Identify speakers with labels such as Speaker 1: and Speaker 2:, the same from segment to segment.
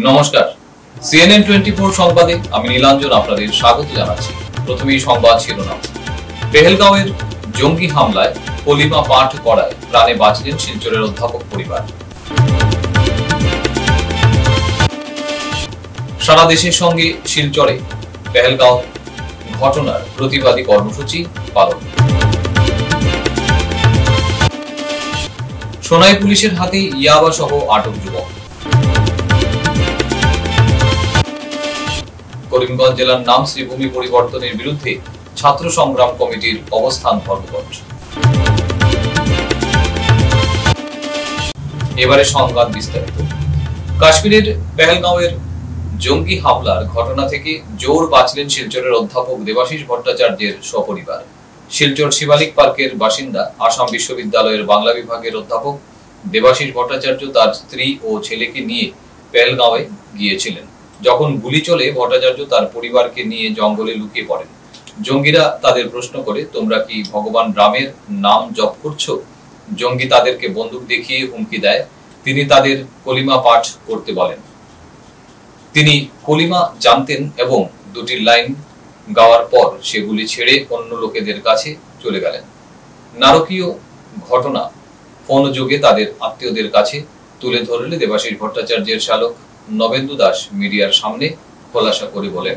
Speaker 1: নমস্কার, CNN 24 সংবাদে আমি নীলাঞ্জন আপনাদের স্বাগত জানাচ্ছি। প্রথমেই সংবাদ শিরোনাম। পেহেলগাঁওয়ের জঙ্গি হামলায় কলিমা পাঠ করায় প্রাণে বাঁচলেন শিলচরের অধ্যাপক পরিবার। সারা দেশের সঙ্গে শিলচরে পেহেলগাঁও ঘটনার প্রতিবাদী কর্মসূচি পালন। সোনাই পুলিশের হাতে ইয়াবা সহ আটক যুবক। করিমগঞ্জ জেলার নাম শ্রীভূমি পরিবর্তনের বিরুদ্ধে ছাত্র সংগ্রাম কমিটির অবস্থান ধর্মঘট। এবারে সংবাদ বিস্তারিত। কাশ্মীরের পেহেলগাঁওয়ের জঙ্গি হামলার ঘটনা থেকে জোর বাঁচলেন শিলচরের অধ্যাপক দেবাশিস ভট্টাচার্যের সপরিবার। শিলচর শিবালিক পার্কের বাসিন্দা আসাম বিশ্ববিদ্যালয়ের বাংলা বিভাগের অধ্যাপক দেবাশিস ভট্টাচার্য তার স্ত্রী ও ছেলেকে নিয়ে পেহেলগাঁওয়ে গিয়েছিলেন। যখন গুলি চলে, ভট্টাচার্য তার পরিবারকে নিয়ে জঙ্গলে লুকিয়ে পড়েন। জঙ্গিরা তাদের প্রশ্ন করে, তোমরা কি ভগবান রামের নাম জপ করছো? জঙ্গি তাদেরকে বন্দুক দেখিয়ে হুমকি দেয়। তিনি তাদের কলিমা পাঠ করতে বলেন। তিনি কলিমা জানতেন এবং দুটি লাইন গাওয়ার পর সেগুলি ছেড়ে অন্য লোকেদের কাছে চলে গেলেন। নারকীয় ঘটনা ফোন যোগে তাদের আত্মীয়দের কাছে তুলে ধরলে দেবাশিস ভট্টাচার্যের শালক নবেন্দু দাস মিডিয়ার সামনে খোলাসা করে বলেন,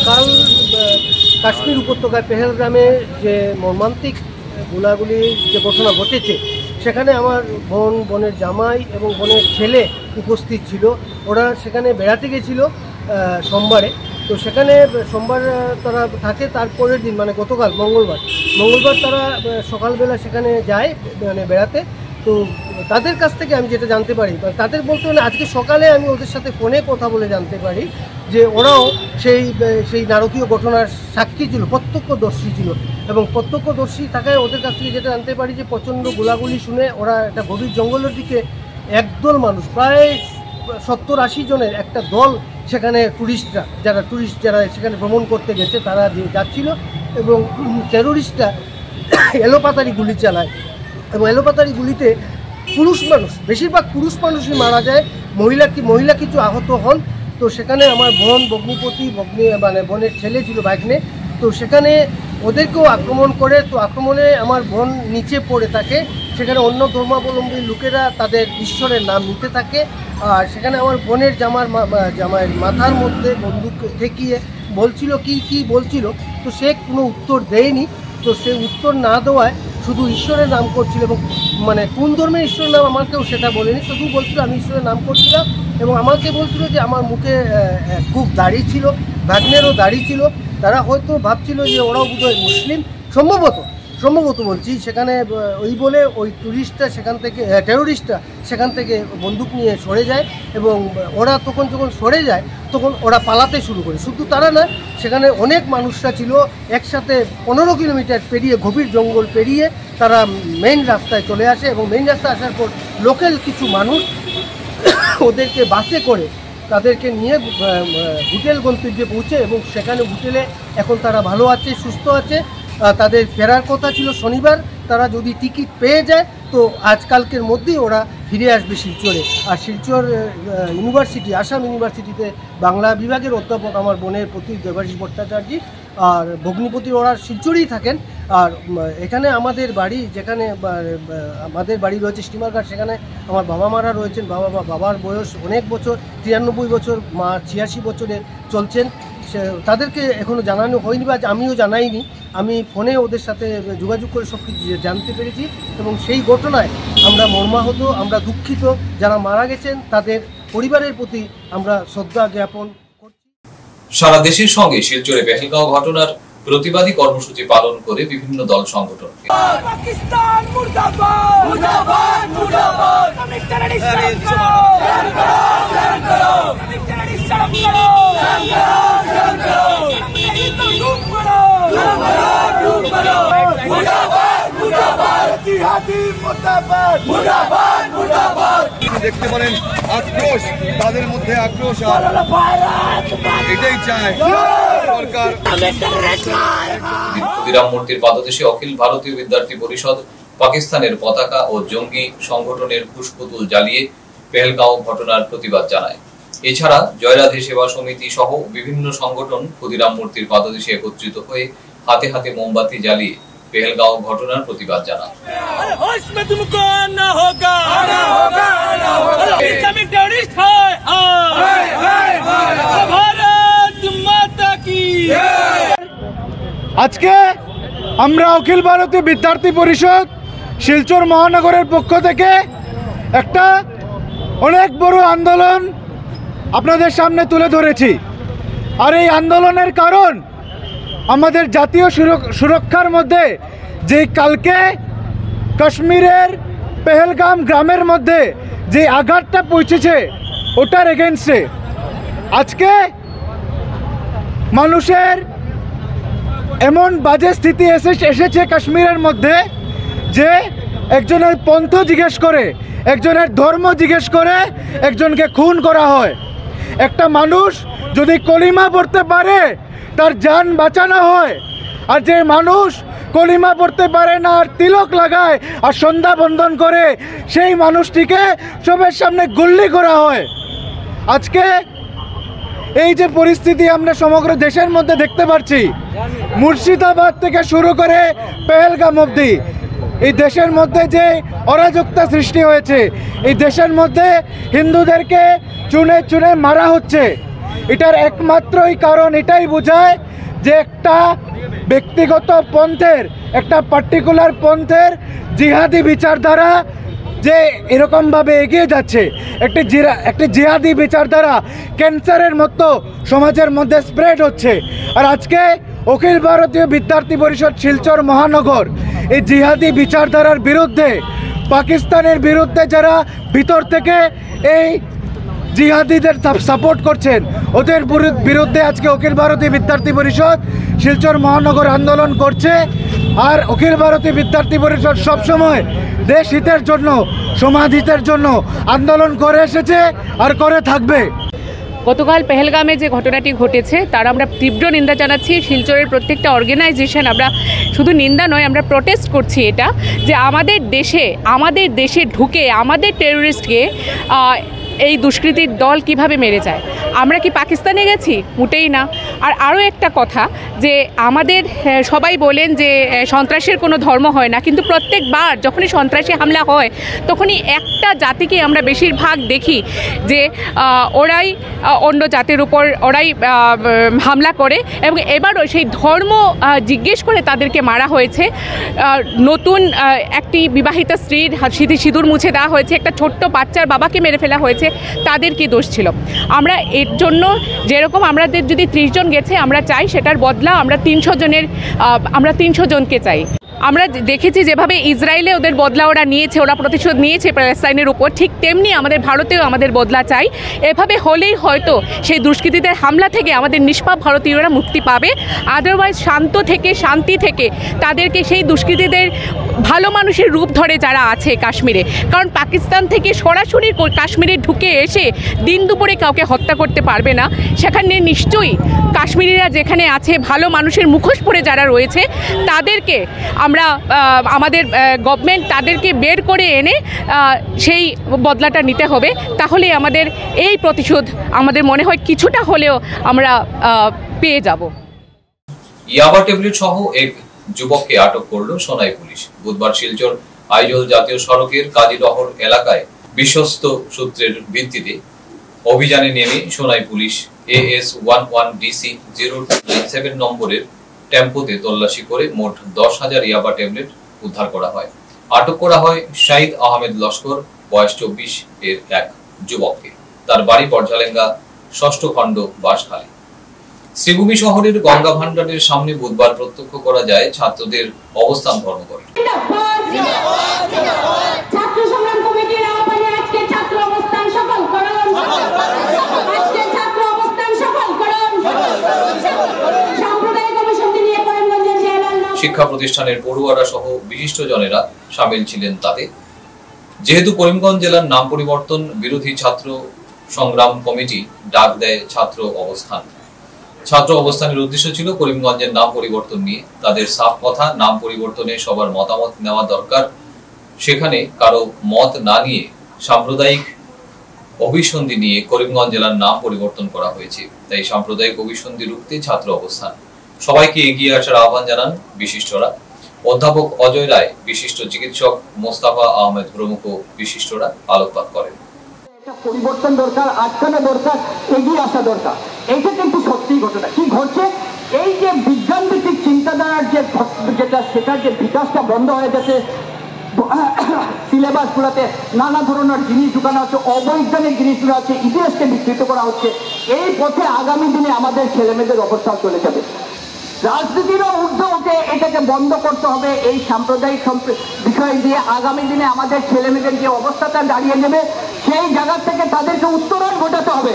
Speaker 2: কাল কাশ্মীর উপত্যকায় পেহেলগ্রামে যে মর্মান্তিক গোলাগুলির যে ঘটনা ঘটেছে, সেখানে আমার বোনের জামাই এবং বোনের ছেলে উপস্থিত ছিল। ওরা সেখানে বেড়াতে গেছিল সোমবারে। তো সেখানে সোমবার তারা থাকে, তারপরের দিন মানে গতকাল মঙ্গলবার তারা সকালবেলা সেখানে যায় মানে বেড়াতে। তো তাদের কাছ থেকে আমি যেটা জানতে পারি, তাদের বলতে মানে আজকে সকালে আমি ওদের সাথে ফোনে কথা বলে জানতে পারি যে ওরাও সেই নারকীয় ঘটনার সাক্ষী ছিল, প্রত্যক্ষদর্শী ছিল। এবং প্রত্যক্ষদর্শী থাকায় ওদের কাছ থেকে যেটা জানতে পারি যে প্রচণ্ড গোলাগুলি শুনে ওরা একটা গভীর জঙ্গলের দিকে একদল মানুষ, প্রায় 70-80 জনের একটা দল, সেখানে টুরিস্ট যারা সেখানে ভ্রমণ করতে গেছে তারা যাচ্ছিল এবং টেরোরিস্টরা এলোপাতারি গুলি চালায়। এবং এলোপাতারি গুলিতে বেশিরভাগ পুরুষ মানুষই মারা যায়, মহিলা কিছু আহত হন। তো সেখানে আমার বোনের ছেলে ছিল ভাগ্নে। তো সেখানে ওদেরকেও আক্রমণ করে। তো আক্রমণে আমার বোন নিচে পড়ে থাকে। সেখানে অন্য ধর্মাবলম্বী লোকেরা তাদের ঈশ্বরের নাম নিতে থাকে। আর সেখানে আমার বোনের জামাইয়ের মাথার মধ্যে বন্দুক ঠেকিয়ে বলছিল কি বলছিল। তো সে কোনো উত্তর দেয়নি। তো সে উত্তর না দেওয়ায় শুধু ঈশ্বরের নাম করছিল এবং মানে কোন ধর্মের ঈশ্বরের নাম আমাকেও সেটা বলেনি, শুধু বলছিল আমি ঈশ্বরের নাম করছিলাম। এবং আমাকে বলছিল যে আমার মুখে খুব দাড়ি ছিল, ভাগ্নেরও দাড়ি ছিল। তারা হয়তো ভাবছিল যে ওরাও বোধহয় মুসলিম, সম্ভবত বলছি। সেখানে ওই টেরোরিস্টরা সেখান থেকে বন্দুক নিয়ে সরে যায় এবং ওরা যখন সরে যায় তখন ওরা পালাতে শুরু করে। শুধু তারা না, সেখানে অনেক মানুষরা ছিল একসাথে। 15 কিলোমিটার পেরিয়ে, গভীর জঙ্গল পেরিয়ে তারা মেইন রাস্তায় চলে আসে এবং মেইন রাস্তায় আসার পর লোকাল কিছু মানুষ ওদেরকে বাসে করে তাদেরকে নিয়ে হোটেল গন্তব্যে পৌঁছে এবং সেখানে হোটেলে এখন তারা ভালো আছে, সুস্থ আছে। তাদের ফেরার কথা ছিল শনিবার। তারা যদি টিকিট পেয়ে যায় তো আজকালকের মধ্যেই ওরা ফিরে আসবে শিলচরে। আর শিলচর ইউনিভার্সিটি, আসাম ইউনিভার্সিটিতে বাংলা বিভাগের অধ্যাপক আমার বোনের পতি দেবাশিস ভট্টাচার্য আর ভগ্নিপতি, ওরা শিলচরেই থাকেন। আর এখানে আমাদের বাড়ি রয়েছে স্টিমারঘাট। সেখানে আমার বাবা মারা রয়েছেন। বাবার বয়স অনেক বছর, 93 বছর, মা 86 বছরে চলছেন। তাদেরকে এখনও জানানো হয়নি বা আমিও জানাইনি। আমি ফোনে ওদের সাথে যোগাযোগ করে সব কিছু জানতে পেরেছি এবং সেই ঘটনায় আমরা মর্মাহত, আমরা দুঃখিত। যারা মারা গেছেন তাদের পরিবারের প্রতি আমরা শ্রদ্ধা জ্ঞাপন করছি।
Speaker 1: সারা দেশের সঙ্গে শিলচরে পেহেলগাঁও ঘটনার প্রতিবাদী কর্মসূচি পালন করে বিভিন্ন দল সংগঠন
Speaker 3: পাকিস্তান মুর্দাবাদ, মুর্দাবাদ, মুর্দাবাদ, তুমি টেররিস্ট করো, শরম করো, তুমি টেররিস্ট শরম করো, শরম করো, তুমি তো ডুব করো, ডুব করো, মুর্দাবাদ, মুর্দাবাদ, জিহাদি মুর্দাবাদ, মুর্দাবাদ, মুর্দাবাদ।
Speaker 4: দেখতে পারেন আক্রোশ, তাদের মধ্যে আক্রোশ, আর এটাই চায় সরকার।
Speaker 1: ক্ষুদিরাম মূর্তির পাদদেশে অখিল ভারতীয় বিদ্যার্থী পরিষদ পাকিস্তানের পতাকা ও জঙ্গি সংগঠনের পুষ্পতুল জ্বালিয়ে পেহেলগাঁও ঘটনার প্রতিবাদ জানায়। এছাড়া জয়রাধে সেবা সমিতি সহ বিভিন্ন সংগঠন ক্ষুদিরাম মূর্তির পাদদেশে একত্রিত হয়ে হাতে হাতে মোমবাতি জ্বালিয়ে পেহেলগাঁও ঘটনার প্রতিবাদ জানান।
Speaker 5: আজকে আমরা অখিল ভারতীয় বিদ্যার্থী পরিষদ শিলচর মহানগরের পক্ষ থেকে একটা অনেক বড় আন্দোলন আপনাদের সামনে তুলে ধরেছি। আর এই আন্দোলনের কারণ আমাদের জাতীয় সুরক্ষার মধ্যে যে কালকে কাশ্মীরের পেহেলগাম গ্রামের মধ্যে যে আঘাতটা পৌঁছেছে ওটার এগেনস্টে আজকে মানুষের এমন বাজে স্থিতি এসেছে কাশ্মীরের মধ্যে যে একজনের পন্থ জিজ্ঞেস করে, একজনের ধর্ম জিজ্ঞেস করে একজনকে খুন করা হয়। একটা মানুষ যদি কলিমা পড়তে পারে তার জান বাঁচানো হয়, আর যে মানুষ কলিমা পড়তে পারে না আর তিলক লাগায় আর সন্ধ্যা বন্দন করে সেই মানুষটিকে সবার সামনে গুল্লি করা হয়। আজকে এই যে পরিস্থিতি আমরা সমগ্র দেশের মধ্যে দেখতে পাচ্ছি, মুর্শিদাবাদ থেকে শুরু করে পেহেলগাম অবধি এই দেশের মধ্যে যে অরাজকতা সৃষ্টি হয়েছে, এই দেশের মধ্যে হিন্দুদেরকে চুনে চুনে মারা হচ্ছে, এটার একমাত্রই কারণ এটাই বোঝায় যে একটা ব্যক্তিগত পন্থের, একটা পার্টিকুলার পন্থের জিহাদি বিচারধারা যে এরকমভাবে এগিয়ে যাচ্ছে, একটি জিহাদি বিচারধারা ক্যান্সারের মতো সমাজের মধ্যে স্প্রেড হচ্ছে। আর আজকে অখিল ভারতীয় বিদ্যার্থী পরিষদ শিলচর মহানগর এই জিহাদি বিচারধারার বিরুদ্ধে, পাকিস্তানের বিরুদ্ধে যারা ভিতর থেকে এই জিহাদিদের সাপোর্ট করছেন ওদের বিরুদ্ধে আজকে অখিল ভারতীয় বিদ্যার্থী পরিষদ শিলচর মহানগর আন্দোলন করছে। আর অখিল ভারতীয় বিদ্যার্থী পরিষদ সবসময় দেশ হিতের জন্য, সমাজ হিতের জন্য আন্দোলন করে এসেছে আর করে থাকবে।
Speaker 6: গতকাল পেহেলগামে যে ঘটনাটি ঘটেছে তার আমরা তীব্র নিন্দা জানাচ্ছি। শিলচরের প্রত্যেকটা অর্গানাইজেশন আমরা শুধু নিন্দা নয়, আমরা প্রটেস্ট করছি এটা যে আমাদের দেশে ঢুকে আমাদের টেররিস্টকে এই দুষ্কৃতির দল কিভাবে মেরে যায়। আমরা কি পাকিস্তানে গেছি? মোটেই না। আর আরও একটা কথা যে আমাদের সবাই বলেন যে সন্ত্রাসের কোনো ধর্ম হয় না, কিন্তু প্রত্যেকবার যখনই সন্ত্রাসী হামলা হয় তখনই একটা জাতিকে আমরা বেশিরভাগ দেখি যে ওরাই অন্য জাতির উপর ওরাই হামলা করে, এবং এবারও সেই ধর্ম জিজ্ঞেস করে তাদেরকে মারা হয়েছে। নতুন একটি বিবাহিত স্ত্রীর সিঁদুর মুছে দেওয়া হয়েছে, একটা ছোট্ট বাচ্চার বাবাকে মেরে ফেলা হয়েছে। তাদের কি দোষ ছিল? আমরা এর জন্য যেরকম আমাদের যদি 30 জন গেছে আমরা চাই সেটার বদলা আমরা 300 জনকে চাই। আমরা দেখেছি যেভাবে ইসরায়েলে ওদের বদলা ওরা নিয়েছে, ওরা প্রতিশোধ নিয়েছে প্যালেস্টাইনের উপর, ঠিক তেমনি আমাদের ভারতেও আমাদের বদলা চাই। এভাবে হলেই হয়তো সেই দুষ্কৃতীদের হামলা থেকে আমাদের নিষ্পাপ ভারতীয়রা মুক্তি পাবে। আদারওয়াইজ শান্তি থেকে তাদেরকে সেই দুষ্কৃতীদের ভালো মানুষের রূপ ধরে যারা আছে কাশ্মীরে, কারণ পাকিস্তান থেকে সরাসরি কাশ্মীরে ঢুকে এসে দিন দুপুরে কাউকে হত্যা করতে পারবে না। সেখানে নিশ্চয়ই কাশ্মীরিরা যেখানে আছে ভালো মানুষের মুখোশ পরে যারা রয়েছে তাদেরকে আমাদের গভর্নমেন্ট তাদেরকে বের করে এনে সেই বদলাটা নিতে হবে। তাহলে আমাদের এই প্রতিশোধ আমাদের মনে হয় কিছুটা হলেও আমরা পেয়ে যাব।
Speaker 1: ইয়াবা ট্যাবলেট সহ এক যুবককে আটক করল সোনাই পুলিশ। বুধবার শিলচর আইজল জাতীয় সড়কের কাজীডহর এলাকায় বিশ্বস্ত সূত্রের ভিত্তিতে অভিযানে নেমে সোনাই পুলিশ AS 11DC 097 নম্বরের টেম্পোতে তল্লাশি করে মোট 10,000 ইয়াবা ট্যাবলেট উদ্ধার করা হয়। আটক করা হয় শাহিদ আহমেদ লস্কর বয়স 24 এর এক যুবককে। তার বাড়ি পরঝালেঙ্গা 6ষ্ঠ খণ্ড বাঁশখালী। শ্রীভূমি শহরের গঙ্গা ভান্ডারের সামনে বুধবার প্রত্যক্ষ করা যায় ছাত্রদের অবস্থান ধর্মঘট। শিক্ষা প্রতিষ্ঠানের পড়ুয়ারা সহ বিশিষ্ট জনেরা সামিল ছিলেন তাতে। যেহেতু করিমগঞ্জ জেলার নাম পরিবর্তন বিরোধী ছাত্র সংগ্রাম কমিটি ডাক দেয় ছাত্র অবস্থানের উদ্দেশ্য ছিল করিমগঞ্জের নাম পরিবর্তন নিয়ে। তাদের সাফ কথা, নাম পরিবর্তনে সবার মতামত নেওয়া দরকার। সেখানে কারো মত না নিয়ে সাম্প্রদায়িক অভিসন্ধি নিয়ে করিমগঞ্জ জেলার নাম পরিবর্তন করা হয়েছে। তাই সাম্প্রদায়িক অভিসন্ধি রুখতে ছাত্র অবস্থান। সবাইকে এগিয়ে আসার আহ্বান জানান বিশিষ্টরা। অধ্যাপক অজয় রায়, বিশিষ্ট চিকিৎসক মোস্তাফা আহমেদ প্রমুখ বিশিষ্টরা আলোকপাত করেন।
Speaker 7: পরিবর্তন দরকার, আটকানো দরকার, এগিয়ে আসা দরকার। এইটা কিন্তু সত্যি ঘটনা। কি ঘটছে, এই যে বিজ্ঞান ভিত্তিক চিন্তাধারার সেটার যে বিকাশটা বন্ধ হয়ে যাচ্ছে, সিলেবাস গুলাতে নানা ধরনের জিনিস ঢুকানো হচ্ছে, অবৈজ্ঞানিক জিনিসগুলো আছে, ইতিহাসকে বিকৃত করা হচ্ছে। এই পথে আগামী দিনে আমাদের ছেলেমেয়েদের অবস্থা চলে যাবে। রাজনীতিরও ঊর্ধ্বে উঠে এটাকে বন্ধ করতে হবে। এই সাম্প্রদায়িক বিষয় দিয়ে আগামী দিনে আমাদের ছেলেমেয়েদের যে অবস্থাটা দাঁড়িয়ে যাবে, সেই জায়গা থেকে তাদেরকে উত্তরণ ঘটাতে হবে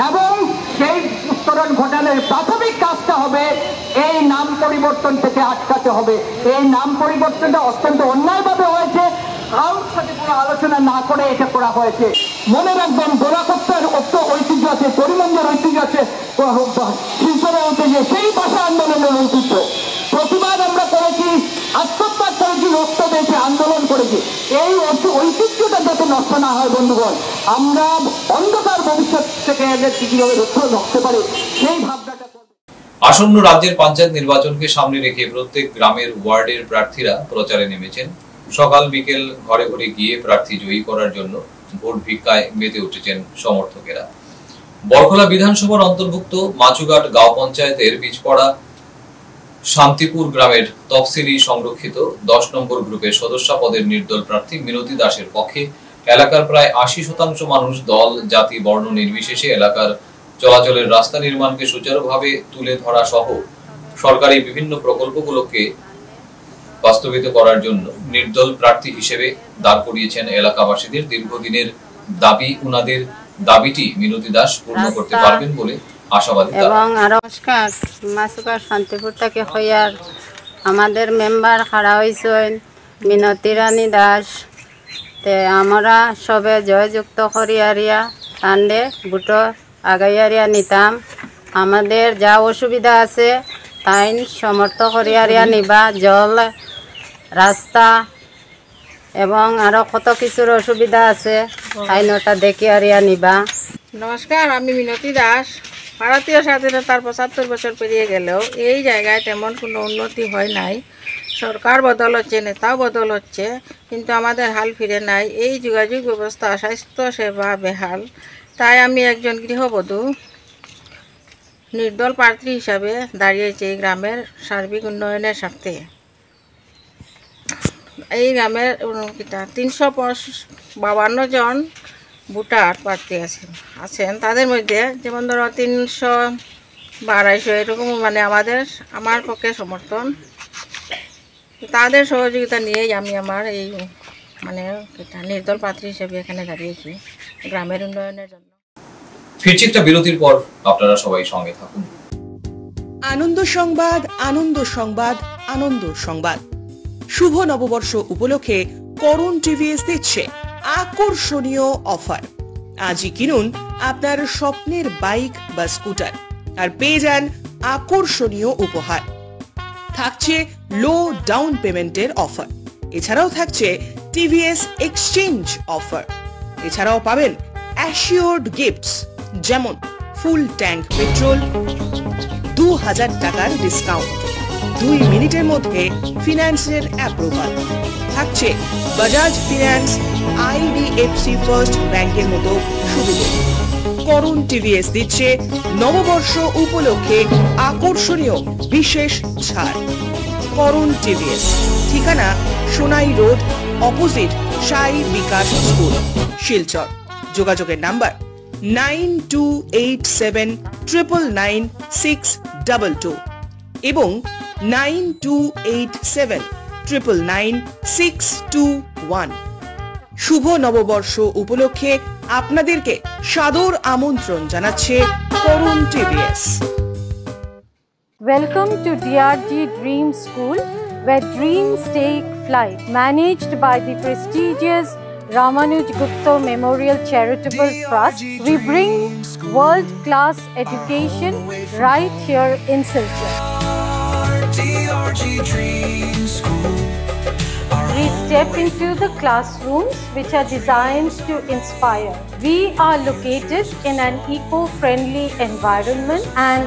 Speaker 7: এবং সেই উত্তরণ ঘটানোর প্রাথমিক কাজটা হবে এই নাম পরিবর্তন থেকে আটকাতে হবে। এই নাম পরিবর্তনটা অত্যন্ত অন্যায়ভাবে হয়েছে, কারোর সাথে কোনো আলোচনা না করে এটা করা হয়েছে। মনে রাখবেন, গোলাকত্তার ঐতিহ্য আছে, করিমগঞ্জের ঐতিহ্য আছে, শিলচরের ঐতিহ্য, সেই ভাষা আন্দোলনের ঐতিহ্য। প্রতিবাদ আমরা করেছি, আত্মত্যাগ করেছি, রক্ত দিয়েছি, আন্দোলন করেছি। এই ঐতিহ্যটা যাতে নষ্ট না হয় বন্ধুগণ, আমরা অন্ধকার ভবিষ্যৎ থেকে এদেরকে কিভাবে রক্ষতে পারি সেই ভাবনাটা।
Speaker 1: আসন্ন রাজ্যের পঞ্চায়েত নির্বাচনকে সামনে রেখে প্রত্যেক গ্রামের ওয়ার্ডের প্রার্থীরা প্রচারে নেমেছেন। সকাল বিকেল ঘরে ঘরে গিয়ে প্রার্থী জয়ী করার জন্য ভোট ভিক্ষায় মেতে উঠেছেন সমর্থকেরা। বরখলা বিধানসভার অন্তর্ভুক্ত মাচুঘাট গাঁও পঞ্চায়েতের বীজপড়া শান্তিপুর গ্রামের তফসিলি সংরক্ষিত 10 নম্বর গ্রুপের সদস্য পদের নির্দল প্রার্থী মিনতি দাসের পক্ষে এলাকার প্রায় 80% মানুষ দল, জাতি, বর্ণ নির্বিশেষে এলাকার চলাচলের রাস্তা নির্মাণকে সুচারুভাবে তুলে ধরা সহ সরকারি বিভিন্ন প্রকল্পগুলোকে বাস্তবায়িত করার জন্য নির্দল প্রার্থী হিসেবে দাঁড় করিয়েছেন এলাকাবাসীদের দীর্ঘদিনের দাবি। উনাদের দাবিটি মিনতি দাস পূর্ণ করতে পারবেন বলে আশাবাদী।
Speaker 8: এবং নমস্কার, মাছুঘাট শান্তিপুর থেকে হইয়ার আমাদের মেম্বার খাড়া হয়েছেন মিনতি রানী দাস। তে আমরা সবে জয়যুক্ত করিয়ারিয়া টান্ডে বুটো আগাইয়ারিয়া নিতাম। আমাদের যা অসুবিধা আছে তাই সমর্থ করিয়ারিয়া নিবা, জল, রাস্তা এবং আরও কত কিছুর অসুবিধা আছে তাই ওটা দেখি আরিয়া নিবা।
Speaker 9: নমস্কার, আমি মিনতি দাস। ভারতীয় স্বাধীনতার 75 বছর পেরিয়ে গেলেও এই জায়গায় তেমন কোনো উন্নতি হয় নাই। সরকার বদল হচ্ছে, নেতাও বদল হচ্ছে, কিন্তু আমাদের হাল ফিরে নাই। এই যোগাযোগ ব্যবস্থা, স্বাস্থ্য সেবা বেহাল। তাই আমি একজন গৃহবধূ নির্দল প্রার্থী হিসাবে দাঁড়িয়েছি এই গ্রামের সার্বিক উন্নয়নের স্বার্থে। এই গ্রামের 352 জন ভোটার প্রার্থী আছেন। তাদের মধ্যে যেমন ধরো 300 বা 250 এরকম মানে আমার পক্ষে সমর্থন। তাদের সহযোগিতা নিয়েই আমি আমার এই মানে নির্দল প্রার্থী হিসেবে এখানে দাঁড়িয়েছি গ্রামের উন্নয়নের জন্য।
Speaker 1: ফিরছি একটা বিরতির পর, আপনারা সবাই সঙ্গে থাকুন।
Speaker 10: আনন্দ সংবাদ, আনন্দ সংবাদ, আনন্দ সংবাদ। শুভ নববর্ষ উপলক্ষে করুণ টিভিএস দিচ্ছে আকর্ষণীয় অফার। আজই কিনুন আপনার স্বপ্নের বাইক বা স্কুটার আর পেয়ে যান আকর্ষণীয় উপহার। থাকছে লো ডাউন পেমেন্টের অফার। এছাড়াও থাকছে টিভিএস এক্সচেঞ্জ অফার। এছাড়াও পাবেন অ্যাসিওর্ড গিফটস, যেমন ফুল ট্যাঙ্ক পেট্রোল, 2000 টাকার ডিসকাউন্ট, 2 মিনিটের মধ্যে ফিন্যান্সের অ্যাপ্রুভাল। থাকছে বাজাজ ফিন্যান্স, আইডিএফসি ফার্স্ট ব্যাংকের মতো সুবিধা। করুণ টিভিএস দিচ্ছে নববর্ষ উপলক্ষে আকর্ষণীয় বিশেষ ছাড়। করুণ টিভিএস, ঠিকানা সোনাই রোড, অপোজিট সাই বিকাশ স্কুল, শিলচর। যোগাযোগের নাম্বার 9287999622 এবং 9287999621। শুভ নববর্ষ উপলক্ষে আপনাদেরকে সাদর আমন্ত্রণ জানাচ্ছে করুণ TVS.
Speaker 11: Welcome to DRG Dream School, where dreams take flight. Managed by the prestigious Ramanuj Gupta Memorial Charitable Trust, we bring world-class education right here in Silchar. we step into the classrooms which are designed to inspire. We are located in an eco-friendly environment and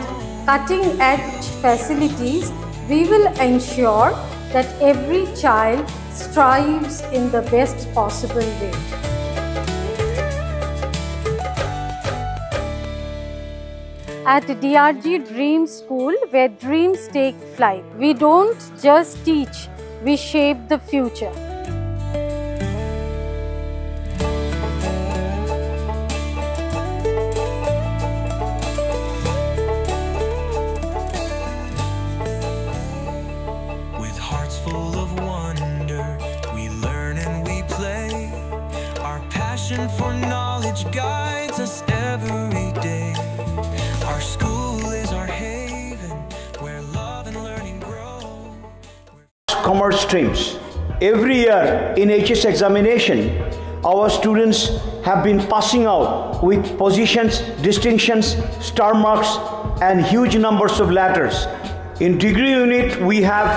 Speaker 11: cutting-edge facilities. We will ensure that every child strives in the best possible way. At DRG Dream School, where dreams take flight, we don't just teach, we shape the future.
Speaker 12: With hearts full of wonder, we learn and we play. Our passion for knowledge guides us every day. Our school is our haven, where love and learning grow.
Speaker 13: Commerce streams. Every year in HS examination, our students have been passing out with positions, distinctions, star marks and huge numbers of letters. In degree unit, we have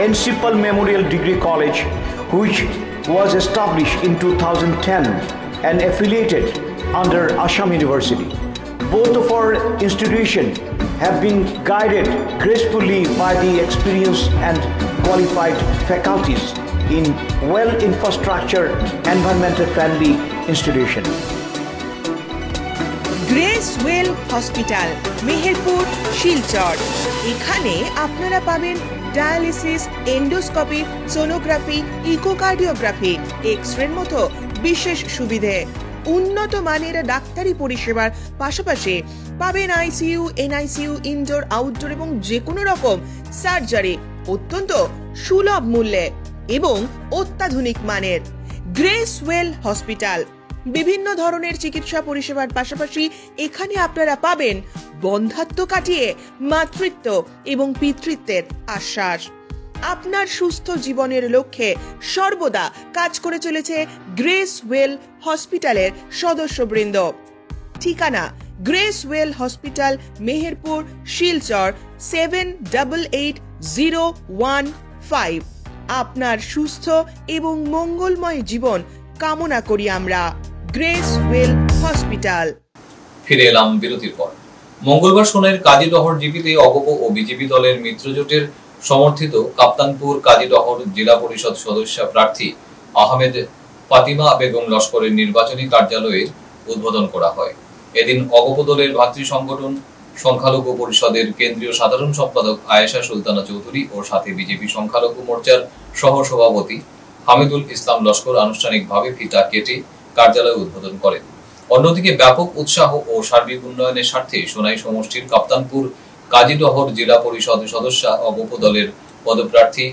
Speaker 13: Encipal Memorial Degree College, which was established in 2010 and affiliated under Assam University. Both of our institutions have been guided gracefully by the experienced and qualified faculties in well-infrastructured, environmental-friendly institution.
Speaker 10: Grace well hospital, Meherpur, Silchar. এখানে আপনারা পাবেন dialysis, endoscopy, sonography, echocardiography, এক্স-রের মতো বিশেষ সুবিধে। উন্নত মানের ডাক্তারি পরিষেবার পাশাপাশি পাবেন আইসিইউ, এনআইসিইউ, ইনডোর, আউটডোর এবং যে কোনো রকম সার্জারি অত্যন্ত সুলভ মূল্যে এবং অত্যাধুনিক মানের। গ্রেস ওয়েল হসপিটাল বিভিন্ন ধরনের চিকিৎসা পরিষেবার পাশাপাশি এখানে আপনারা পাবেন বন্ধ্যাত্ব কাটিয়ে মাতৃত্ব এবং পিতৃত্বের আশ্বাস। আপনার সুস্থ জীবনের লক্ষ্যে সর্বদা কাজ করে চলেছে গ্রেস ওয়েল হসপিটালের সদস্যবৃন্দ। ঠিকানা grace well hospital, Meherpur, Silchar 788015। আপনার সুস্থ এবং মঙ্গলময় জীবন কামনা করি আমরা। Grace well hospital.
Speaker 1: ফিরে এলাম বিরতির পর। মঙ্গলবার সোনাইয়ের কাজীডহর জিপিতে অগপ ও বিজেপি দলের মিত্রজোটের সমর্থিত কাপ্তানপুর কাজীডহর জেলা পরিষদ সদস্য প্রার্থী আহমেদ ফাতিমা বেগম লস্করের নির্বাচনী কার্যালয়ের উদ্বোধন করা হয়। এদিন অগপ দলের ভাতৃ সংগঠন সংখ্যালঘু পরিষদের কেন্দ্রীয় সাধারণ সম্পাদক আয়েশা সুলতানা চৌধুরী ও সাথে বিজেপি সংখ্যালঘু মোর্চার সহ সভাপতি হামিদুল ইসলাম লস্কর আনুষ্ঠানিকভাবে ফিতা কেটে কার্যালয় উদ্বোধন করেন। অন্যদিকে ব্যাপক উৎসাহ ও সার্বিক উন্নয়নের স্বার্থে সোনাই সমষ্টির কাপ্তানপুর কাজীডহর জেলা পরিষদ সদস্য অগপ দলের পদপ্রার্থী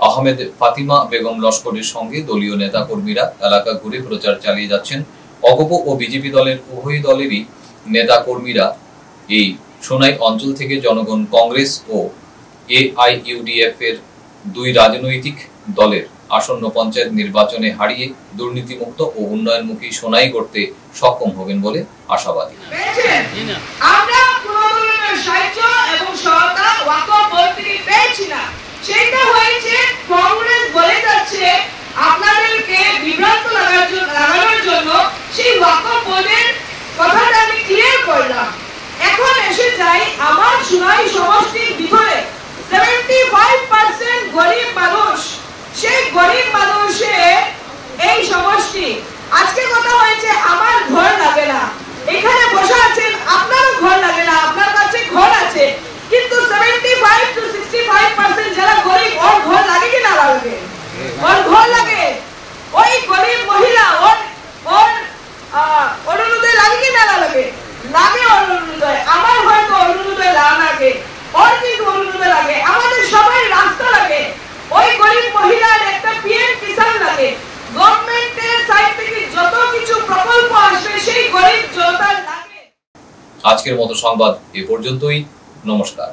Speaker 1: আহমেদ ফাতিমা বেগম লস্করের সঙ্গে দলীয় নেতা কর্মীরা এলাকা ঘুরে প্রচার চালিয়ে যাচ্ছেন। অগপ ও বিজেপি দলের উভয় দলেরই নেতা কর্মীরা এই সোনাই অঞ্চল থেকে জনগণ কংগ্রেস ও এআইইউডিএফ এর দুই রাজনৈতিক দলের আসন্ন পঞ্চায়েত নির্বাচনে হারিয়ে দুর্নীতিমুক্ত ও উন্নয়নমুখী সোনাই করতে সক্ষম হবেন বলে আশাবাদী।
Speaker 3: আমরা কোনো ধরনের সাহায্য এবং সহায়তা ওয়াকফ বোর্ড থেকে পেয়েছি না। সেটা হয়েছে কংগ্রেস বলে যাচ্ছে আপনাদেরকে বিভ্রান্ত লাগানোর জন্য সেই ওয়াকফ বোর্ডের কথাটা আমি ক্লিয়ার করলাম। এখন এসে যাই আমার সোনাই সমষ্টির ভিতরে 75% গরিব মানুষ। সেই গরিব মানুষের এই সমষ্টি আজকে কথা হয়েছে আমার ঘর লাগে না। এখানে বসে আছেন আপনারও ঘর লাগে না, আপনার কাছে ঘর আছে, কিন্তু 75 to 65% যারা গরিব ওর ঘর লাগে কি না লাগে? ওর ঘর লাগে। ওই গরিব মহিলা ওর অরুণোদয় লাগে কি না লাগে? লাগে অরুণোদয়। আমার হয়তো অরুণোদয় লাগে, ওর কিন্তু অরুণোদয় লাগে। আমাদের সবাই রাস্তা লাগে। ওই গরিব মহিলার একটা পিএম কিষান লাগে। গভর্নমেন্টের সাইড থেকে যত কিছু প্রকল্প আসবে সেই গরিব জনতার লাগে।
Speaker 1: আজকের মতো সংবাদ এ পর্যন্তই। নমস্কার।